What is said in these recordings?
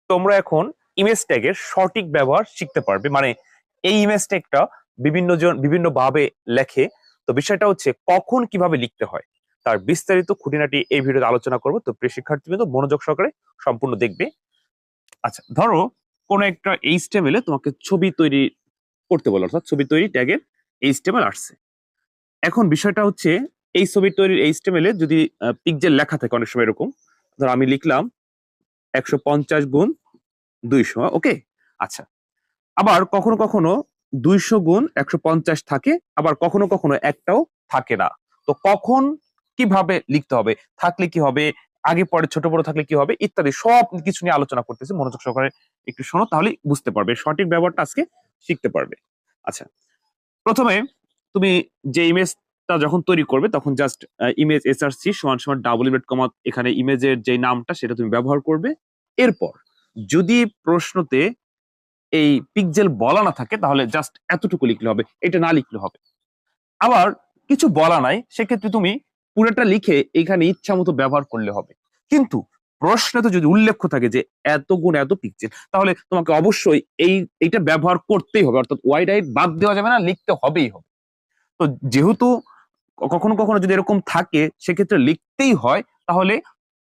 তোমরা এখন ইমেজ ট্যাগের সঠিক ব্যবহার শিখতে পারবে। মানে এই ইমেজ ট্যাগটা বিভিন্ন জন বিভিন্ন ভাবে লেখে। তো বিষয়টা হচ্ছে কখন কিভাবে লিখতে হয় তার বিস্তারিত খুঁটিনাটি এই ভিডিওতে আলোচনা করবো। তো প্রিয় শিক্ষার্থীবৃন্দ মনোযোগ সহকারে সম্পূর্ণ দেখবে। আচ্ছা, ধরো কোন একটা এইচটিএমএল এ তোমাকে ছবি তৈরি করতে বলো, অর্থাৎ ছবি তৈরি ট্যাগের এইচটিএমএল আসছে। এখন বিষয়টা হচ্ছে এই ছবি তৈরির এইচটিএমএল এ যদি পিক্সেল লেখা থাকে অনেক সময় এরকম, ধরো আমি লিখলাম 150 গুণ 200, ওকে। আচ্ছা, আবার কখনো কখনো 200 গুণ 150 থাকে, আবার কখনো কখনো একটাও থাকে না। তো কখন কিভাবে লিখতে হবে, থাকলে কি হবে, আগে পরে ছোট বড় থাকলে কি হবে, ইত্যাদি সব কিছু নিয়ে আলোচনা করতেছে। মনোযোগ সহকারে একটু শোনো, তাহলে বুঝতে পারবে, সঠিক ব্যবহারটা আজকে শিখতে পারবে। আচ্ছা, প্রথমে তুমি যে ইমেজটা যখন তৈরি করবে তখন জাস্ট ইমেজ এসআরসি সমান সমান ডাবল ইনভার্ট কমা, এখানে ইমেজের যে নামটা সেটা তুমি ব্যবহার করবে। এরপর যদি প্রশ্নতে এই পিক্সেল বলা না থাকে তাহলে জাস্ট এতটুকু লিখলে হবে, এটা না লিখলে হবে। আবার কিছু বলা নাই, সেক্ষেত্রে তুমি পুরোটা লিখে এখানে ইচ্ছা মতো ব্যবহার করলে হবে। কিন্তু প্রশ্নে তো যদি উল্লেখ থাকে যে এত গুণ এত পিক্সেল, তাহলে তোমাকে অবশ্যই এইটা ব্যবহার করতেই হবে, অর্থাৎ ওয়াইড হাইট বাদ দেওয়া যাবে না, লিখতে হবেই হবে। তো যেহেতু কখনো কখনো যদি এরকম থাকে সেক্ষেত্রে লিখতেই হয়, তাহলে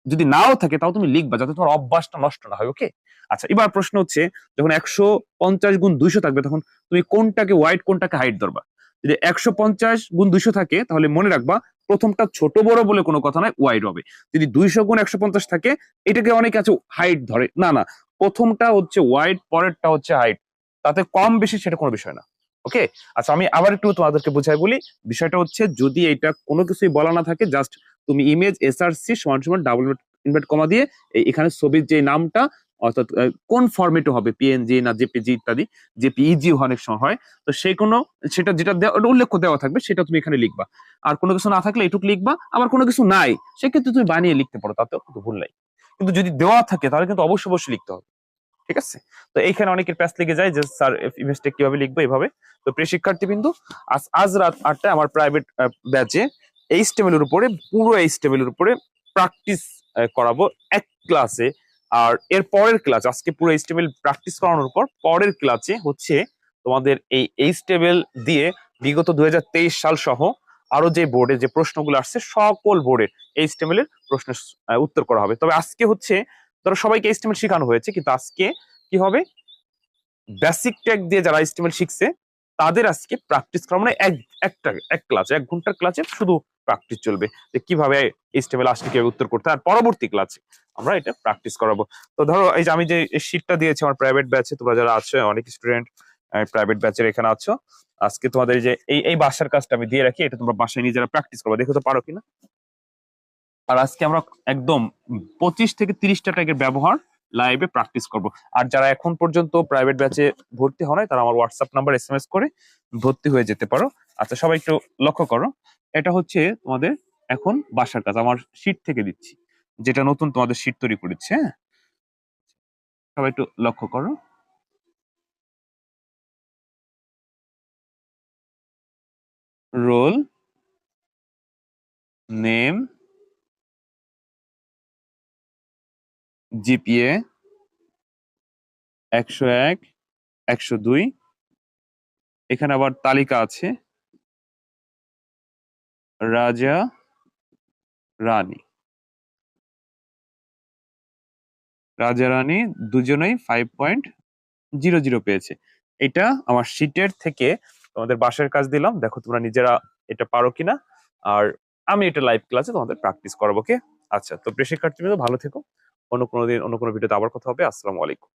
যদি নাও থাকে তাও তুমি লিখবা যাতে তোমার অভ্যাসটা নষ্ট না হয়, ওকে। আচ্ছা, এবার প্রশ্ন হচ্ছে যখন 150 গুণ 200 থাকবে তখন তুমি কোনটাকে ওয়াইড কোনটাকে হাইট ধরবা। যদি 150 গুণ 200 থাকে তাহলে মনে রাখবা প্রথমটা ছোট বড় বলে কোনো কথা নয়, ওয়াইড হবে। যদি 200 গুণ 150 থাকে, এটাকে অনেকে আছে হাইট ধরে, না না, প্রথমটা হচ্ছে ওয়াইড, পরেরটা হচ্ছে হাইট, তাতে কম বেশি সেটা কোনো বিষয় না, ওকে। আচ্ছা, আমি আবার একটু তোমাদেরকে বুঝাই বলি। বিষয়টা হচ্ছে যদি এটা কোনো কিছুই বলা না থাকে, জাস্ট তুমি ইমেজ এসআরসি সমান সমান ডাবল ইনভার্ট কমা দিয়ে এখানে ছবির যে নামটা, অর্থাৎ কোন ফরম্যাটে হবে, পিএনজি না জেপিজি ইত্যাদি, জেপিইজি অনেক সময় হয়, তো সেই কোনো সেটা যেটা উল্লেখ দেওয়া থাকবে সেটা তুমি এখানে লিখবা। আর কোনো কিছু না থাকলে এটুকু লিখবা, আবার কোনো কিছু নাই সেক্ষেত্রে তুমি বানিয়ে লিখতে পারো, তাতেও কিন্তু ভুল নাই। কিন্তু যদি দেওয়া থাকে তাহলে কিন্তু অবশ্যই অবশ্যই লিখতে হবে, ঠিক আছে। তো এইখানে অনেকের প্যাচ লেগে যায় যে স্যার ইমেজটা কিভাবে লিখবো এভাবে। তো প্রিয় শিক্ষার্থী বিন্দু, আজ আজ রাত 8টায় আমার প্রাইভেট ব্যাচে এইচটিএমএল এর উপরে, পুরো এইচটিএমএল এর উপরে প্র্যাকটিস করাবো এক ক্লাসে। আর এর পরের ক্লাস, আজকে পুরো এইচটিএমএল প্র্যাকটিস করানোর পর পরের ক্লাসে হচ্ছে তোমাদের এই এইচটিএমএল দিয়ে বিগত 2023 সাল সহ আরো যে বোর্ডে যে প্রশ্নগুলো আসছে সকল বোর্ডের এইচটিএমএল এর প্রশ্নের উত্তর করা হবে। তবে আজকে হচ্ছে ধরো সবাইকে এইচটিএমএল শেখানো হয়েছে, কিন্তু আজকে কি হবে, বেসিক ট্যাগ দিয়ে যারা এইচটিএমএল শিখছে তাদের আজকে প্র্যাকটিস করা, মানে এক ক্লাস 1 ঘন্টার ক্লাসে শুধু প্র্যাকটিস চলবে যে কিভাবে এইচটিএমএল আসলে কিভাবে উত্তর করতে হয়। আর পরবর্তী ক্লাসে আমরা এটা প্র্যাকটিস করাবো। তো ধরো এই যে আমি যে শীটটা দিয়েছি আমার প্রাইভেট ব্যাচে, তোমরা যারা আছো অনেক স্টুডেন্ট প্রাইভেট ব্যাচের এখানে আছো, আজকে তোমাদের এই যে এই বাসার কাজটা আমি দিয়ে রাখি, এটা তোমরা বাসায় নিয়ে যারা প্র্যাকটিস করবে, দেখো তো পারো কিনা। আর আজকে আমরা একদম 25 থেকে 30টা ট্যাগের ব্যবহার লাইভে প্র্যাকটিস করব। আর যারা এখন পর্যন্ত প্রাইভেট ব্যাচে ভর্তি হয় নাই তারা আমার হোয়াটসঅ্যাপ নাম্বার এসএমএস করে ভর্তি হয়ে যেতে পারো। আচ্ছা, সবাই একটু লক্ষ্য করো, এটা হচ্ছে তোমাদের এখন বাসার কাজ, আমার শীট থেকে দিচ্ছি, যেটা নতুন তোমাদের শীট তৈরি করেছে, হ্যাঁ। সবাই একটু লক্ষ্য করো, রোল নেম, জিপিএ 101 102, এখানে আবার তালিকা আছে রাজা রানী, রাজা রানী দুজনেই 5.00 পেয়েছে। এটা আমার শীটের থেকে তোমাদের বাসার কাজ দিলাম, দেখো তোমরা নিজেরা এটা পারো কিনা। আর আমি এটা লাইভ ক্লাসে তোমাদের প্র্যাকটিস করাবো, ওকে। আচ্ছা, তো প্রিয় শিক্ষার্থী ভালো থেকো, অন্য কোনো দিন অন্য কোনো ভিডিওতে আবার কথা হবে। আসসালামু আলাইকুম।